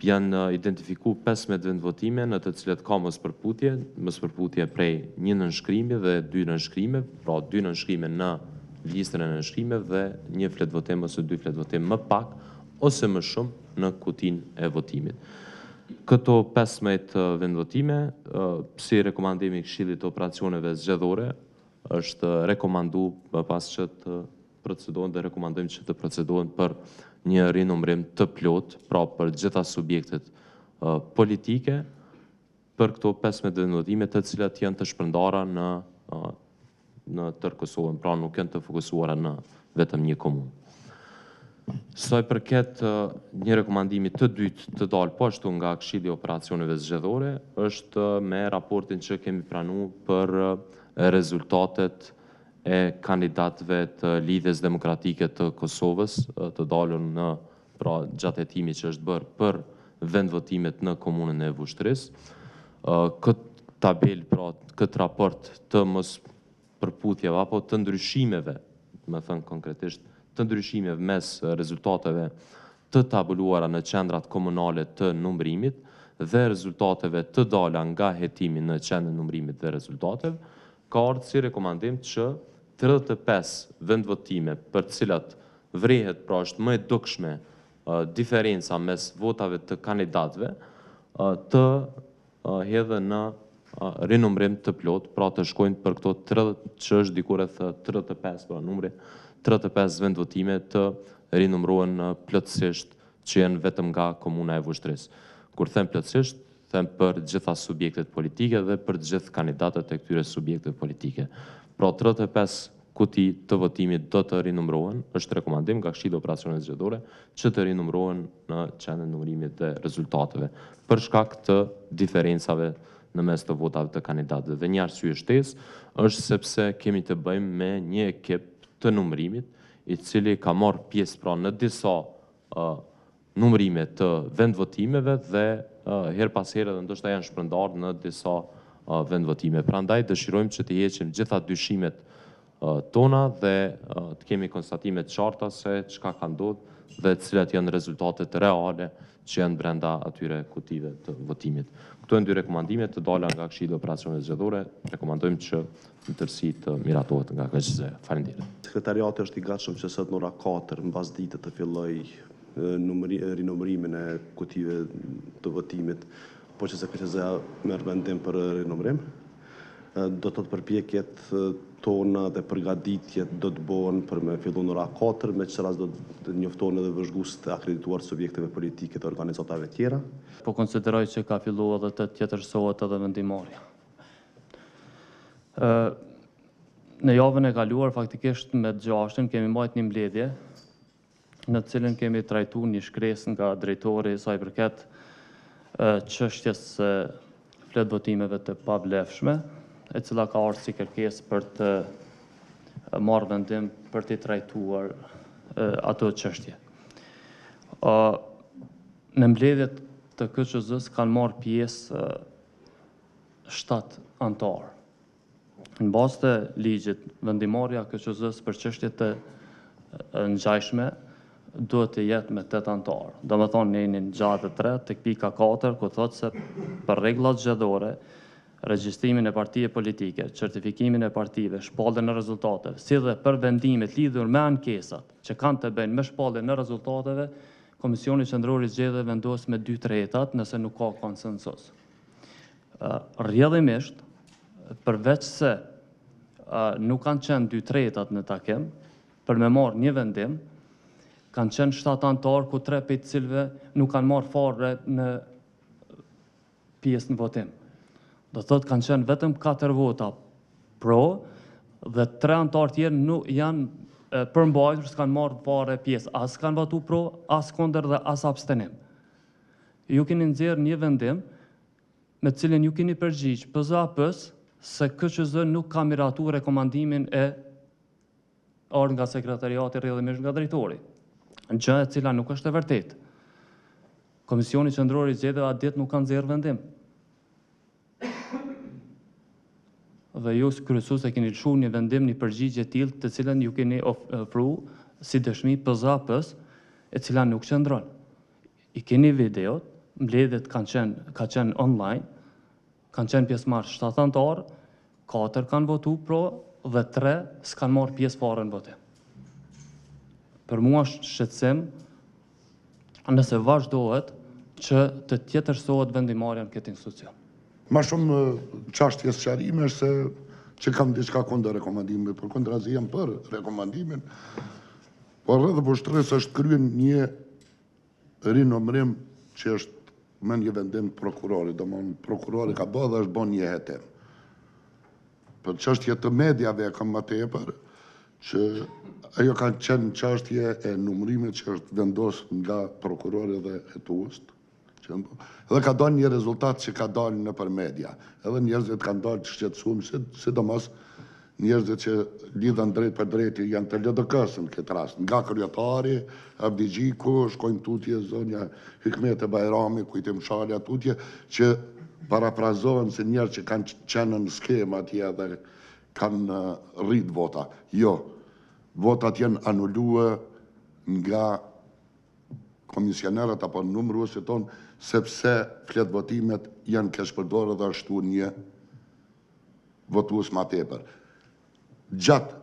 janë identifiku 15 vendvotime në të cilat ka mëspërputje prej 1 nënshkrimi dhe 2 nënshkrime, pra 2 nënshkrime në listën e nënshkrimeve dhe 1 fletvotim ose 2 fletvotim më pak ose më shumë në kutinë e votimit. Këto 15 vendvotime, si rekomandimi i Këshillit të Operacioneve Zgjedhore, është rekomandu pas që të procedohen dhe rekomandojmë që të procedohen për një rinumërim të plot, pra për gjitha subjektet politike, për këto 15 vendvotime të cilat janë të shpërndara në tërë Kosovën, pra nuk janë të fokusuara në vetëm një komunë. Sa i përket një rekomandimi të dytë të dalë po ashtu nga Këshilli i Operacioneve Zgjedhore, është me raportin që kemi pranuar për rezultatet e kandidatëve të Lidhjes Demokratike të Kosovës, të dalën në gjatë hetimit që është bërë për vendvotimet në komunën e Vushtrisë. Këtë tabel, këtë raport të mos përputhjeve apo të ndryshimeve, me thënë konkretisht, të ndryshimeve mes rezultateve të tabuluara në qendrat komunale të numërimit dhe rezultateve të dala nga hetimi në qendrën numërimit dhe rezultateve, ka ardhur si rekomandim që 35 vendvotime për cilat vrehet, pra është më e dukshme diferenca mes votave të kandidatëve, të hedhen në rinumërim të plot, pra të shkojnë për këto 30, që është dikur rreth 35, pra numri 35 vendvotime të rinumërohen plotësisht që janë vetëm nga komuna e Vushtrisë. Kur them plotësisht, them për gjitha subjektet politike dhe për gjithë kandidatët e këtyre subjektet politike. Pra 35 kuti të votimit do të rinumërohen, është rekomandim nga Këshilli i Operacioneve Zgjedhore që të rinumërohen në qendrën e numërimit dhe rezultateve, për shkak të diferencave në mes të votave të kandidatëve. Dhe një arsye shtesë është sepse kemi të bëjmë me një ekip të numërimit, i cili ka marrë pjesë pra në disa numërime të vendvotimeve dhe her pas here dhe ndoshta janë shpërndarë në disa vendvotime. Prandaj dëshirojmë që të heqim gjitha dyshimet tona dhe të kemi konstatime të qarta se çka ka ndodhur dhe cilat janë rezultatet reale që janë brenda atyre kutive të votimit. Këto janë 2 rekomandime të dala nga Këshilli i Operacioneve Zgjedhore. Rekomandojmë që në tërësi të miratohet nga KQZ. Faleminderit. Sekretariati është i gatshëm që sot në ora 4 mbas dite të fillojë rinumërimin e kutive të votimit, po që KQZ merr vendim për rinumërim. Do të përpjekjet tona dhe përgatitjet do të bëhen për me fillu në ora 4, me që rast do të njoftohen edhe vëzhgues të akredituar subjekteve politike të organizatave tjera. Po konsideroj që ka fillu edhe të tjetërsohet edhe vendimarrja. Në javën e kaluar, faktikisht me 6-ën, kemi mbajtur një mbledhje në cilën kemi trajtuar një shkresë nga drejtori sa i përket çështjes së fletvotimeve të pavlefshme, e cila ka ardhur si kërkesë për të marrë vendim për të trajtuar ato çështje. Në mbledhjet të KQZ-s kanë marrë pjesë 7 anëtarë. Në bazë të ligjit, vendimarrja e KQZ-s për çështje të ngjashme duhet të jetë me 8 anëtarë. Domethënë në një gjatë 3 tek pika 4, ku thotë se për rregullat zgjedhore, regjistrimin e partive politike, certifikimin e partive, shpalljen e rezultateve, si dhe për vendimet lidhur me ankesat që kanë të bëjnë me shpalljen e rezultateve, Komisioni Qendror i Zgjedhjeve vendos me 2/3 nëse nuk ka konsensus. Rrjedhimisht, përveç se nuk kanë qenë 2/3 në takim, për me marrë një vendim, kanë qenë 7 anëtarë, ku 3 prej të cilëve nuk kanë marrë fare në pjesë në votim. Do thotë kanë qenë vetëm 4 vota pro dhe 3 anëtarë tjerë janë përmbajtur, s'kanë marrë fare pjesë, as kanë votu pro, as kundër dhe as abstenim. Ju keni nxjerrë një vendim me cilin ju keni përgjigj PZAP-s se KQZ nuk ka miratuar rekomandimin e ardhur nga sekretariati rrjedhimisht nga drejtori. Gjë e cila nuk është e vërtetë. Komisioni Qendror i Zgjedhjeve atë ditë nuk ka nxjerrë vendim. Dhe ju kryesues e keni lëshuar një vendim, një përgjigje të tillë, të cilën ju keni ofruar si dëshmi PZAP-s, e cila nuk qëndron. I keni videot mbledhjet ka qenë online, kanë qenë pjesëmarrës 7 anëtar, 4 kanë votu pro dhe 3 s'kanë marrë pjesë fare në votim. Për mua është shqetësim nëse vazhdohet që të tjetërsohet vendimarrja në këtë institucion. Ma shumë çështje sqarime se që kam diçka kundër rekomandimit, për kundrazi jam për rekomandimin, por edhe për shtresë është kryer një rinomrim që është me një vendim prokurori, domthonë prokurori ka bërë dhe është bën një hetim. Për çështje të mediave kam më tepër që ajo ka qenë çështje e numërimit që është vendosur nga prokurori dhe hetues. Edhe ka dalë një rezultat që ka dalë në për media. Edhe njerëzit kanë dalë të shqetësuar, sidomos njerëzit që lidhen drejt për drejt janë të LDK-s në këtë rast. Nga kryetari, Abdi Gjiku, shkojnë tutje zonja Hikmete Bajrami, Kujtim Shali tutje, që parafrazohen se njerëz që kanë qenë në skemë atje dhe kanë rrit vota. Jo, votat janë anulue nga komisionerët apo numëruesit tonë, sepse flet votimet janë keshpërdorë dhe ashtu një votues ma tepër. Gjatë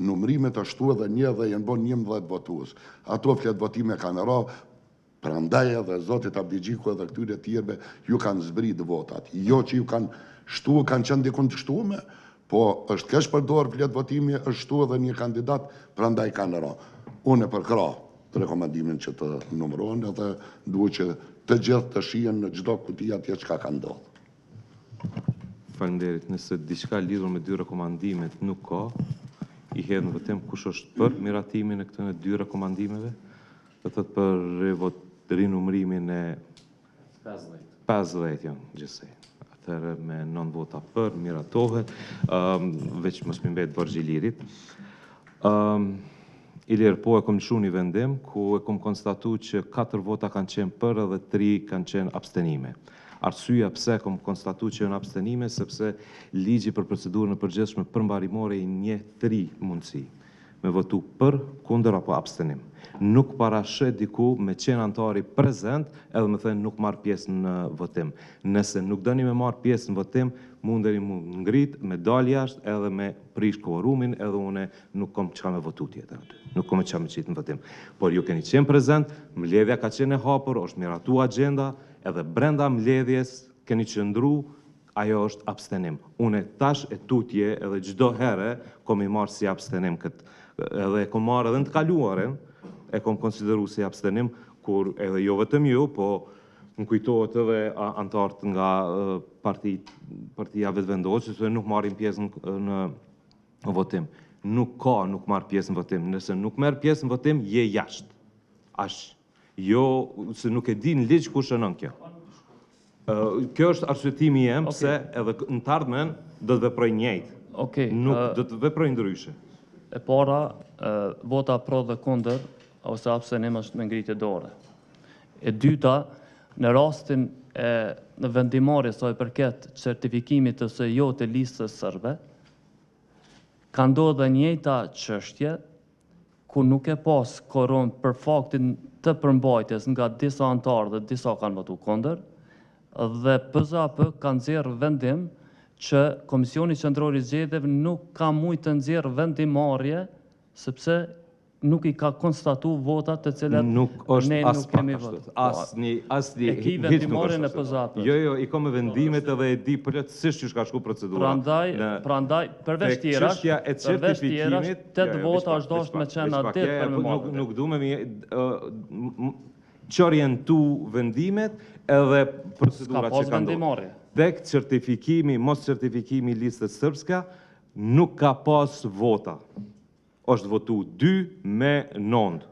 numërimit ashtu edhe një dhe janë bon 11 votues. Ato flet votime kanë ra, prandaj edhe zotit Abdi Gjiku edhe këtyre tjerëve ju kanë zbrit votat. Jo që ju kanë shtu, kanë qenë dikun të shtume, po është keshpërdorë flet votimi, është shtu edhe një kandidat, prandaj kanë ra. Unë e përkra rekomandimin që të numërohen edhe duhet që të gjithë të shihen në çdo kuti atje çka ka ndodhur. Faleminderit. Nëse diçka lidhur me dy rekomandimet nuk ka, i hedh në votim kush është për miratimin e këtyre dy rekomandimeve, do thotë për rinumërimin e 50 janë gjithsej. Atëherë me 9 vota për miratohet, veç mos më mbet Borxhi Ilirit. Ilir, po e kom lëshu një vendim ku e kom konstatu që 4 vota kanë qenë për edhe 3 kanë qenë abstenime. Arsyeja pse kom konstatu që janë abstenime, sepse ligji për procedurën e përgjithshme përmbarimore i njeh 3 mundësi. Me votu për, kundër apo abstenim. Nuk parashet diku me qenë antari prezent edhe me thënë nuk marrë pjesë në votim. Nëse nuk dëni me marrë pjesë në votim, munderi mu ngrit, me dalë jashtë edhe me prish kvorumin edhe une nuk kom çka me votu tjetër aty. Nuk kom çka me qitë në votim. Por ju keni qenë prezent, mbledhja ka qenë e hapur, është miratu agenda, edhe brenda mbledhjes keni qëndru, ajo është abstenim. Une tash e tutje edhe çdo herë kom i marrë si abstenim këtë. Edhe e kom marrë edhe në të kaluaren, e kom konsideru si abstenim, kur edhe jo vetëm ju, po më kujtohet edhe antarët nga partia vetëvendosur, se nuk marrin pjesë në votim. Nuk marr pjesë në votim. Nëse nuk merr pjesë në votim, je jashtë. Jo, se nuk e di në ligj ku shënon kjo. Kjo është arsyetimi jem, pse edhe në të ardhmen do të veproj njëjtë. Nuk do të veproj ndryshe. E para, vota pro dhe kundër, ose abstenim është me ngritje dore. E dyta, në rastin në vendimarrje sa i përket certifikimit ose jo të listës sërbe, ka ndodhur dhe njëjta çështje ku nuk e pas koron për faktin të përmbajtjes nga disa antarë dhe disa kanë votu kundër, dhe PZAP ka nxjerrë vendim që Komisioni Qendror i Zgjedhjeve nuk ka mujtë të nxjerrë vendimarrje sepse nuk i ka konstatu votat të cilat ne nuk kemi votuar. Asnjë e ki vendimarrjen e PZAP-s. Jo, i ka me vendimet edhe e di plotësisht që ka shku procedura. Prandaj përveç tjerash, 8 vota është dashur me qenë atë për me marrë. Nuk duhem çorientu vendimet edhe procedurat që kanë ndodhur. Tek certifikimi, mos certifikimi listës sërbska, nuk ka pas vota. Është votu 2 me 9.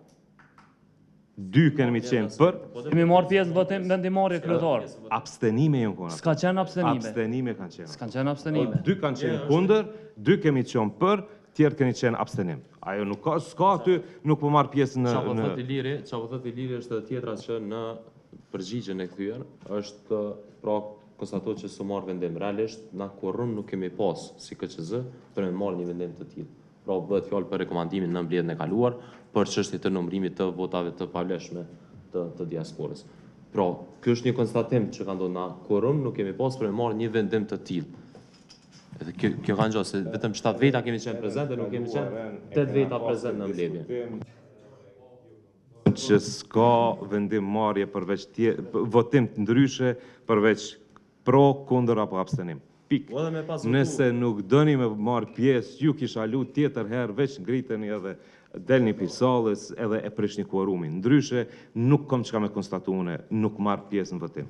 2 kemi qenë për. Kemi marrë pjesë në votim vendimarrje kryetar. Abstenime janë kona. S'ka qenë abstenime. Abstenime kanë qenë. S'kan qenë abstenime. 2 kanë qenë kundër, 2 kemi qenë për, tjerë keni qenë abstenim. Ajo nuk ka, s'ka aty, nuk po marrë pjesë në... Qa po thët Iliri është tjetra që në përgjigjen e kthyer është pra konstatohet që s'u marrë vendim. Realisht, na kurrën nuk kemi pas si KQZ për me marrë një vendim të tillë. Pra bëhet fjalë për rekomandimin në mbledhjen e kaluar për çështje të numërimit të votave të pavlefshme të diasporës. Pra, kjo është një konstatim që ka ndodhur na quorum, nuk kemi pas për me marrë një vendim të tillë. Edhe kjo ka ngjohur se vetëm 7 veta kemi qenë prezente, nuk kemi qenë 8 veta prezente në mbledhje. Që s'ka vendim marrje përveç votim të ndryshe përveç pro, kundër apo abstenim. Pik. Po edhe me pas votu. Nëse nuk dëni me marrë pjesë, ju kisha lu tjetër herë, veç ngriteni edhe delni pisallës edhe e prishni quorumin. Ndryshe, nuk kom çka me konstatune, nuk marrë pjesë në votim.